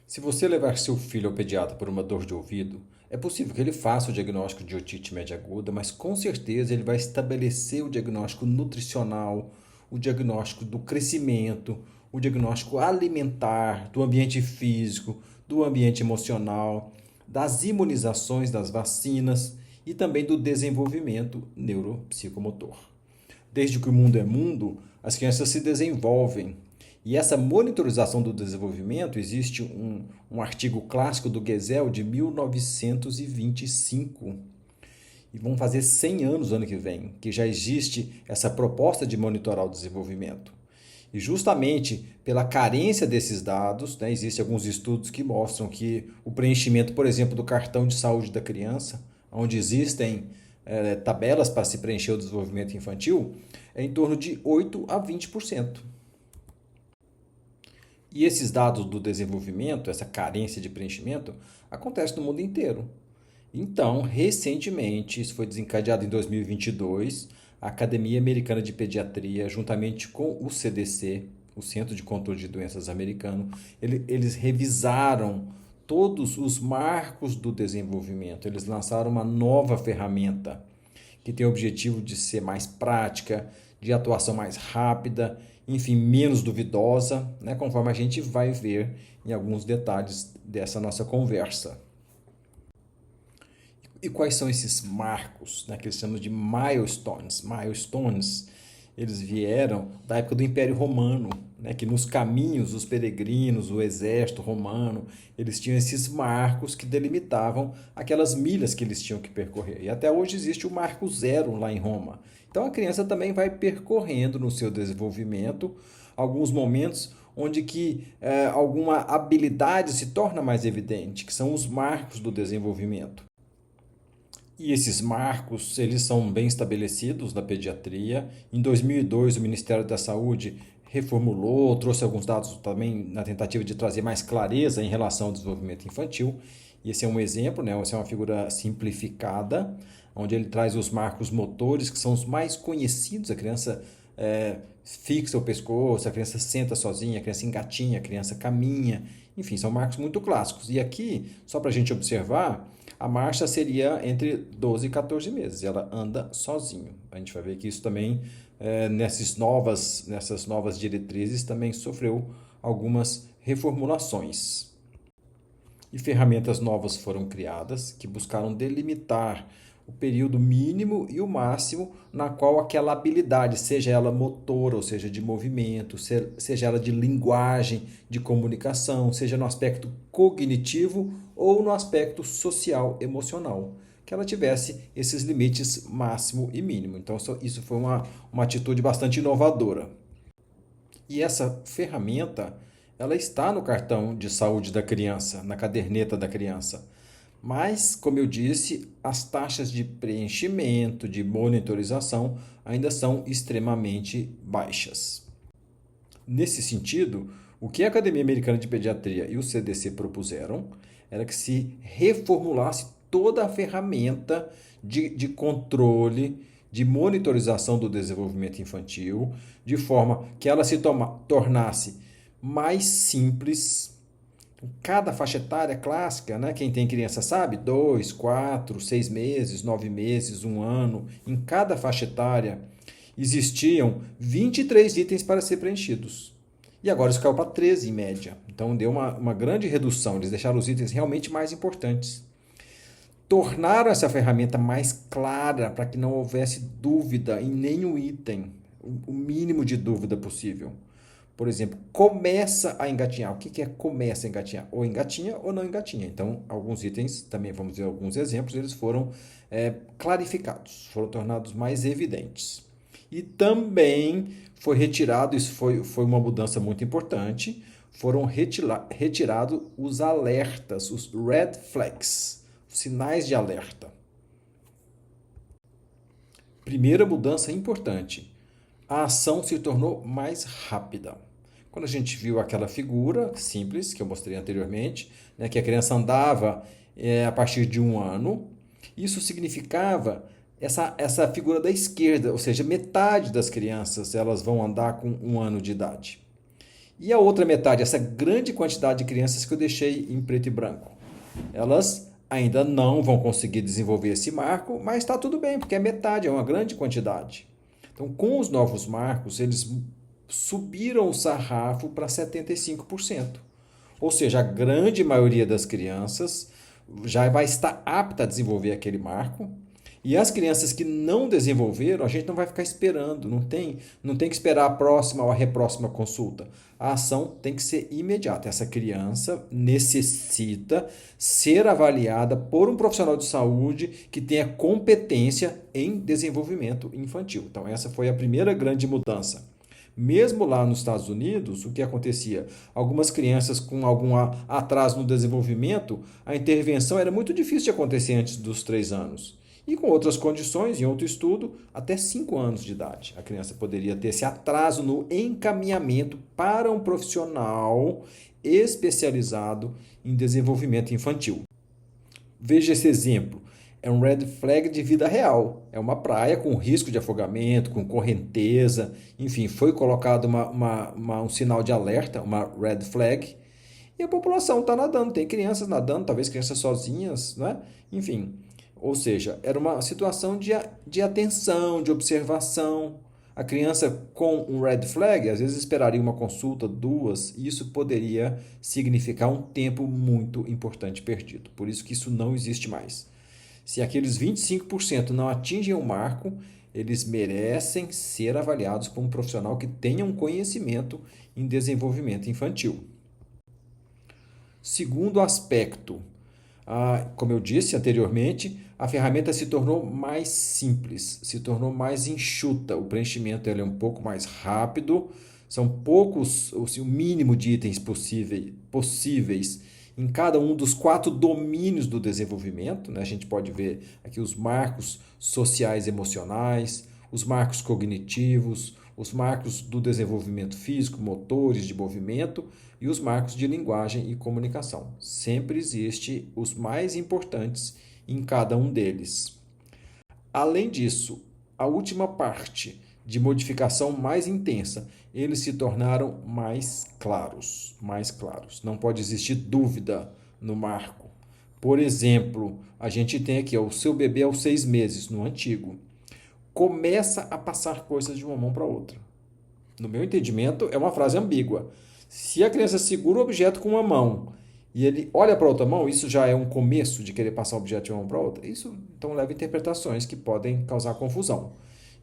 Se você levar seu filho ao pediatra por uma dor de ouvido, é possível que ele faça o diagnóstico de otite média aguda, mas com certeza ele vai estabelecer o diagnóstico nutricional, o diagnóstico do crescimento, o diagnóstico alimentar, do ambiente físico, do ambiente emocional, das imunizações, das vacinas e também do desenvolvimento neuropsicomotor. Desde que o mundo é mundo, as crianças se desenvolvem. E essa monitorização do desenvolvimento, existe um artigo clássico do Gesell de 1925. E vão fazer 100 anos no ano que vem, que já existe essa proposta de monitorar o desenvolvimento. E justamente pela carência desses dados, né, existem alguns estudos que mostram que o preenchimento, por exemplo, do cartão de saúde da criança, onde existem tabelas para se preencher o desenvolvimento infantil, é em torno de 8 a 20%. E esses dados do desenvolvimento, essa carência de preenchimento, acontece no mundo inteiro. Então, recentemente, isso foi desencadeado em 2022, a Academia Americana de Pediatria, juntamente com o CDC, o Centro de Controle de Doenças americano, eles revisaram todos os marcos do desenvolvimento. Eles lançaram uma nova ferramenta que tem o objetivo de ser mais prática, de atuação mais rápida, enfim, menos duvidosa, né, conforme a gente vai ver em alguns detalhes dessa nossa conversa. E quais são esses marcos, né, que eles chamam de milestones? Milestones, eles vieram da época do Império Romano, né, que nos caminhos, os peregrinos, o exército romano, eles tinham esses marcos que delimitavam aquelas milhas que eles tinham que percorrer. E até hoje existe o marco zero lá em Roma. Então a criança também vai percorrendo no seu desenvolvimento alguns momentos onde que alguma habilidade se torna mais evidente, que são os marcos do desenvolvimento. E esses marcos, eles são bem estabelecidos na pediatria. Em 2002, o Ministério da Saúde reformulou, trouxe alguns dados também na tentativa de trazer mais clareza em relação ao desenvolvimento infantil. E esse é um exemplo, né? Essa é uma figura simplificada, onde ele traz os marcos motores, que são os mais conhecidos. A criança fixa o pescoço, a criança senta sozinha, a criança engatinha, a criança caminha. Enfim, são marcos muito clássicos. E aqui, só para a gente observar, a marcha seria entre 12 e 14 meses. Ela anda sozinho. A gente vai ver que isso também, nessas novas diretrizes, também sofreu algumas reformulações. E ferramentas novas foram criadas que buscaram delimitar o período mínimo e o máximo na qual aquela habilidade, seja ela motora, ou seja, de movimento, seja ela de linguagem, de comunicação, seja no aspecto cognitivo ou no aspecto social, emocional, que ela tivesse esses limites máximo e mínimo. Então, isso foi uma atitude bastante inovadora. E essa ferramenta, ela está no cartão de saúde da criança, na caderneta da criança. Mas, como eu disse, as taxas de preenchimento, de monitorização, ainda são extremamente baixas. Nesse sentido, o que a Academia Americana de Pediatria e o CDC propuseram era que se reformulasse toda a ferramenta de controle, de monitorização do desenvolvimento infantil, de forma que ela se tornasse mais simples. Cada faixa etária clássica, né? Quem tem criança sabe, 2, 4, 6 meses, 9 meses, um ano. Em cada faixa etária existiam 23 itens para ser preenchidos. E agora isso caiu para 13 em média. Então deu uma grande redução, eles deixaram os itens realmente mais importantes. Tornaram essa ferramenta mais clara para que não houvesse dúvida em nenhum item, o mínimo de dúvida possível. Por exemplo, começa a engatinhar. O que é começa a engatinhar? Ou engatinha ou não engatinha. Então, alguns itens, também vamos ver alguns exemplos, eles foram clarificados, foram tornados mais evidentes. E também foi retirado, isso foi uma mudança muito importante, foram retirados os alertas, os red flags, os sinais de alerta. Primeira mudança importante, a ação se tornou mais rápida. Quando a gente viu aquela figura simples que eu mostrei anteriormente, né, que a criança andava a partir de um ano, isso significava essa figura da esquerda, ou seja, metade das crianças elas vão andar com um ano de idade. E a outra metade, essa grande quantidade de crianças que eu deixei em preto e branco, elas ainda não vão conseguir desenvolver esse marco, mas está tudo bem, porque é metade, é uma grande quantidade. Então, com os novos marcos, eles subiram o sarrafo para 75%. Ou seja, a grande maioria das crianças já vai estar apta a desenvolver aquele marco. E as crianças que não desenvolveram, a gente não vai ficar esperando, não tem que esperar a próxima ou a repróxima consulta. A ação tem que ser imediata. Essa criança necessita ser avaliada por um profissional de saúde que tenha competência em desenvolvimento infantil. Então, essa foi a primeira grande mudança. Mesmo lá nos Estados Unidos, o que acontecia? Algumas crianças com algum atraso no desenvolvimento, a intervenção era muito difícil de acontecer antes dos 3 anos. E com outras condições, em outro estudo, até 5 anos de idade. A criança poderia ter esse atraso no encaminhamento para um profissional especializado em desenvolvimento infantil. Veja esse exemplo. É um red flag de vida real. É uma praia com risco de afogamento, com correnteza. Enfim, foi colocado um sinal de alerta, uma red flag. E a população está nadando. Tem crianças nadando, talvez crianças sozinhas, né? Enfim, ou seja, era uma situação de atenção, de observação. A criança com um red flag, às vezes esperaria uma consulta, 2, e isso poderia significar um tempo muito importante perdido. Por isso que isso não existe mais. Se aqueles 25% não atingem o marco, eles merecem ser avaliados por um profissional que tenha um conhecimento em desenvolvimento infantil. Segundo aspecto, como eu disse anteriormente, a ferramenta se tornou mais simples, se tornou mais enxuta. O preenchimento é um pouco mais rápido, são poucos, o mínimo de itens possíveis em cada um dos 4 domínios do desenvolvimento, né? A gente pode ver aqui os marcos sociais e emocionais, os marcos cognitivos, os marcos do desenvolvimento físico, motores, de movimento e os marcos de linguagem e comunicação. Sempre existe os mais importantes em cada um deles. Além disso, a última parte de modificação mais intensa, eles se tornaram mais claros, mais claros. Não pode existir dúvida no marco. Por exemplo, a gente tem aqui, o seu bebê aos 6 meses, no antigo, começa a passar coisas de uma mão para outra. No meu entendimento, é uma frase ambígua. Se a criança segura o objeto com uma mão e ele olha para outra mão, isso já é um começo de querer passar o objeto de uma mão para outra? Isso então leva a interpretações que podem causar confusão.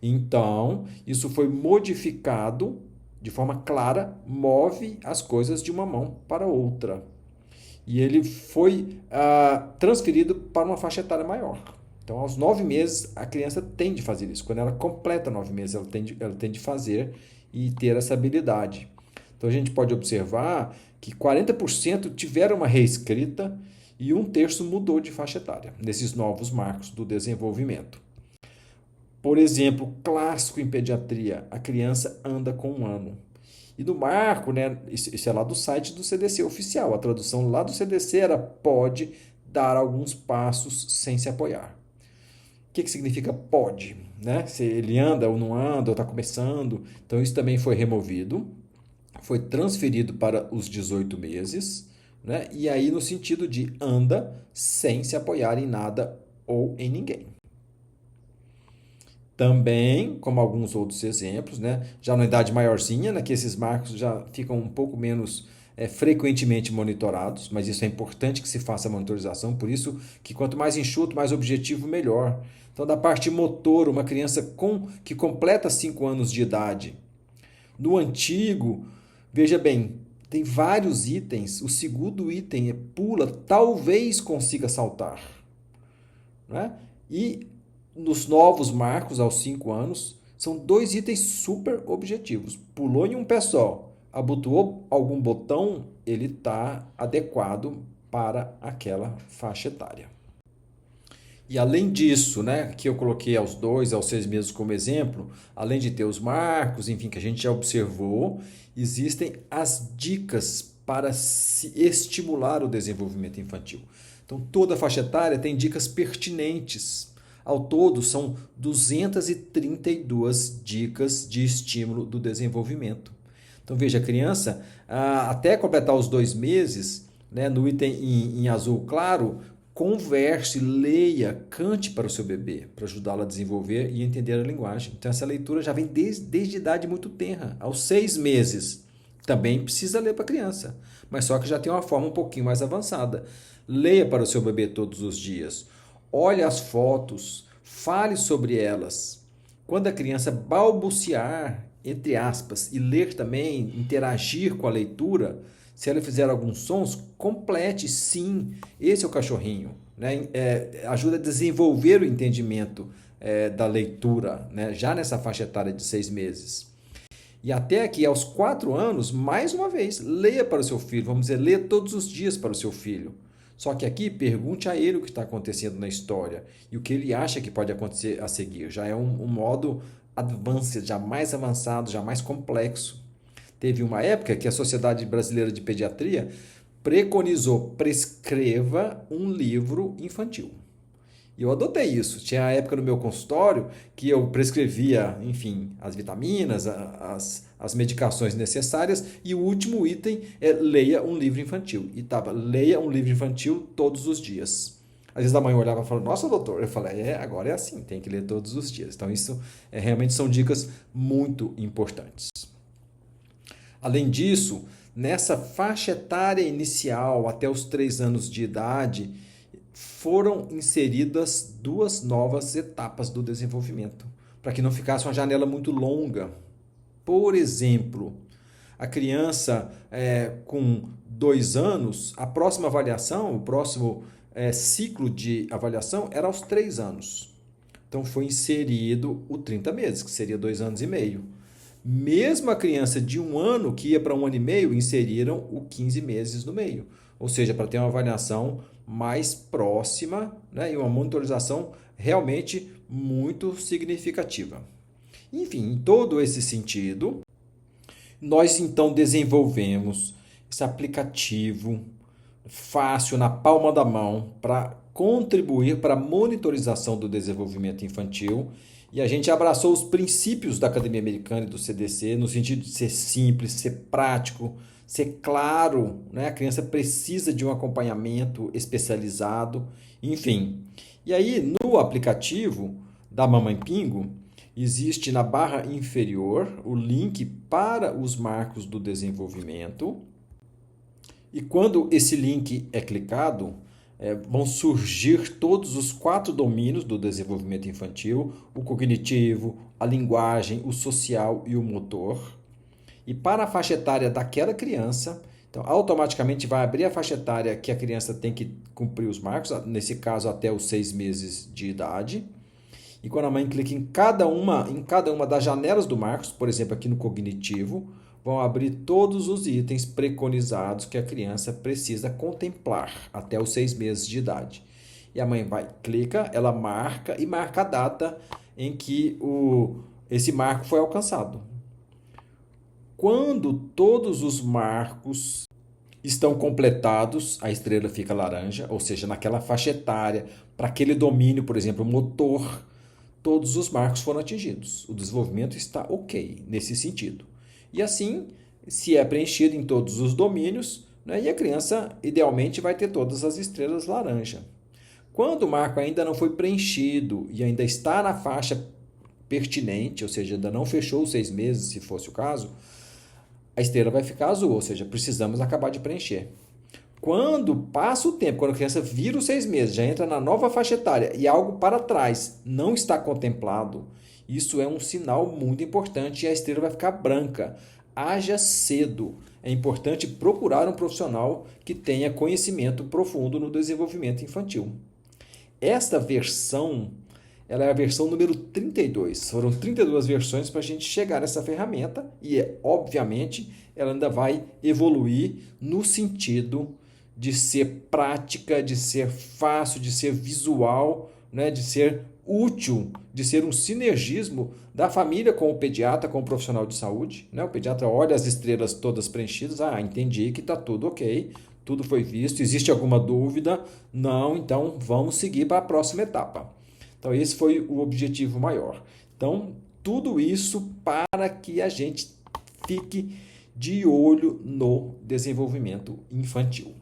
Então, isso foi modificado de forma clara, move as coisas de uma mão para outra. E ele foi transferido para uma faixa etária maior. Então, aos 9 meses, a criança tem de fazer isso. Quando ela completa 9 meses, ela tem de fazer e ter essa habilidade. Então, a gente pode observar que 40% tiveram uma reescrita e 1/3 mudou de faixa etária, nesses novos marcos do desenvolvimento. Por exemplo, clássico em pediatria, a criança anda com 1 ano. E no marco, né, isso é lá do site do CDC oficial, a tradução lá do CDC era pode dar alguns passos sem se apoiar. O que significa pode? Né? Se ele anda ou não anda, ou está começando. Então isso também foi removido, foi transferido para os 18 meses, né? E aí no sentido de anda sem se apoiar em nada ou em ninguém. Também, como alguns outros exemplos, né? Já na idade maiorzinha, né, que esses marcos já ficam um pouco menos frequentemente monitorados, mas isso é importante que se faça a monitorização, por isso que quanto mais enxuto, mais objetivo, melhor. Então, da parte motor, uma criança que completa 5 anos de idade. No antigo, veja bem, tem vários itens, o segundo item é pula, talvez consiga saltar. Né? E nos novos marcos, aos 5 anos, são 2 itens super objetivos. Pulou em um pé só, abotoou algum botão, ele está adequado para aquela faixa etária. E além disso, né, que eu coloquei aos 2, aos 6 meses como exemplo, além de ter os marcos, enfim, que a gente já observou, existem as dicas para se estimular o desenvolvimento infantil. Então, toda faixa etária tem dicas pertinentes. Ao todo, são 232 dicas de estímulo do desenvolvimento. Então veja, a criança, até completar os 2 meses, né, no item em azul claro, converse, leia, cante para o seu bebê, para ajudá-lo a desenvolver e entender a linguagem. Então essa leitura já vem desde idade muito tenra, aos 6 meses. Também precisa ler para a criança, mas só que já tem uma forma um pouquinho mais avançada. Leia para o seu bebê todos os dias. Olhe as fotos, fale sobre elas. Quando a criança balbuciar, entre aspas, e ler também, interagir com a leitura, se ela fizer alguns sons, complete, sim, esse é o cachorrinho. Né? Ajuda a desenvolver o entendimento da leitura, né? Já nessa faixa etária de 6 meses. E até aqui, aos 4 anos, mais uma vez, leia para o seu filho, vamos dizer, leia todos os dias para o seu filho. Só que aqui, pergunte a ele o que está acontecendo na história e o que ele acha que pode acontecer a seguir. Já é um modo advanced, já mais avançado, já mais complexo. Teve uma época que a Sociedade Brasileira de Pediatria preconizou, prescreva um livro infantil. E eu adotei isso. Tinha a época no meu consultório que eu prescrevia, enfim, as vitaminas, as medicações necessárias, e o último item é leia um livro infantil. E estava, leia um livro infantil todos os dias. Às vezes a mãe olhava e falava, nossa, doutor. Eu falei, agora é assim, tem que ler todos os dias. Então isso realmente são dicas muito importantes. Além disso, nessa faixa etária inicial, até os 3 anos de idade, foram inseridas 2 novas etapas do desenvolvimento, para que não ficasse uma janela muito longa. Por exemplo, a criança com 2 anos, a próxima avaliação, o próximo ciclo de avaliação era aos 3 anos. Então foi inserido o 30 meses, que seria 2 anos e meio. Mesmo a criança de 1 ano, que ia para 1 ano e meio, inseriram o 15 meses no meio. Ou seja, para ter uma avaliação mais próxima, né, e uma monitorização realmente muito significativa. Enfim, em todo esse sentido, nós então desenvolvemos esse aplicativo fácil, na palma da mão, para contribuir para a monitorização do desenvolvimento infantil. E a gente abraçou os princípios da Academia Americana e do CDC, no sentido de ser simples, ser prático, ser claro, né? A criança precisa de um acompanhamento especializado, enfim. E aí, no aplicativo da Mamãe Pingo, existe na barra inferior o link para os marcos do desenvolvimento. E quando esse link é clicado, vão surgir todos os 4 domínios do desenvolvimento infantil: o cognitivo, a linguagem, o social e o motor. E para a faixa etária daquela criança, então automaticamente vai abrir a faixa etária que a criança tem que cumprir os marcos, nesse caso até os 6 meses de idade. E quando a mãe clica em cada uma das janelas do marcos, por exemplo, aqui no cognitivo, vão abrir todos os itens preconizados que a criança precisa contemplar até os 6 meses de idade. E a mãe clica, ela marca a data em que esse marco foi alcançado. Quando todos os marcos estão completados, a estrela fica laranja, ou seja, naquela faixa etária, para aquele domínio, por exemplo, motor, todos os marcos foram atingidos. O desenvolvimento está ok nesse sentido. E assim, se é preenchido em todos os domínios, né, e a criança, idealmente, vai ter todas as estrelas laranja. Quando o marco ainda não foi preenchido e ainda está na faixa pertinente, ou seja, ainda não fechou os 6 meses, se fosse o caso, a estrela vai ficar azul, ou seja, precisamos acabar de preencher. Quando passa o tempo, quando a criança vira os 6 meses, já entra na nova faixa etária e algo para trás não está contemplado, isso é um sinal muito importante e a estrela vai ficar branca. Haja cedo. É importante procurar um profissional que tenha conhecimento profundo no desenvolvimento infantil. Esta versão, ela é a versão número 32. Foram 32 versões para a gente chegar nessa ferramenta e, obviamente, ela ainda vai evoluir no sentido de ser prática, de ser fácil, de ser visual, né, de ser útil, de ser um sinergismo da família com o pediatra, com o profissional de saúde. Né? O pediatra olha as estrelas todas preenchidas, entendi que está tudo ok, tudo foi visto, existe alguma dúvida? Não, então vamos seguir para a próxima etapa. Então esse foi o objetivo maior. Então tudo isso para que a gente fique de olho no desenvolvimento infantil.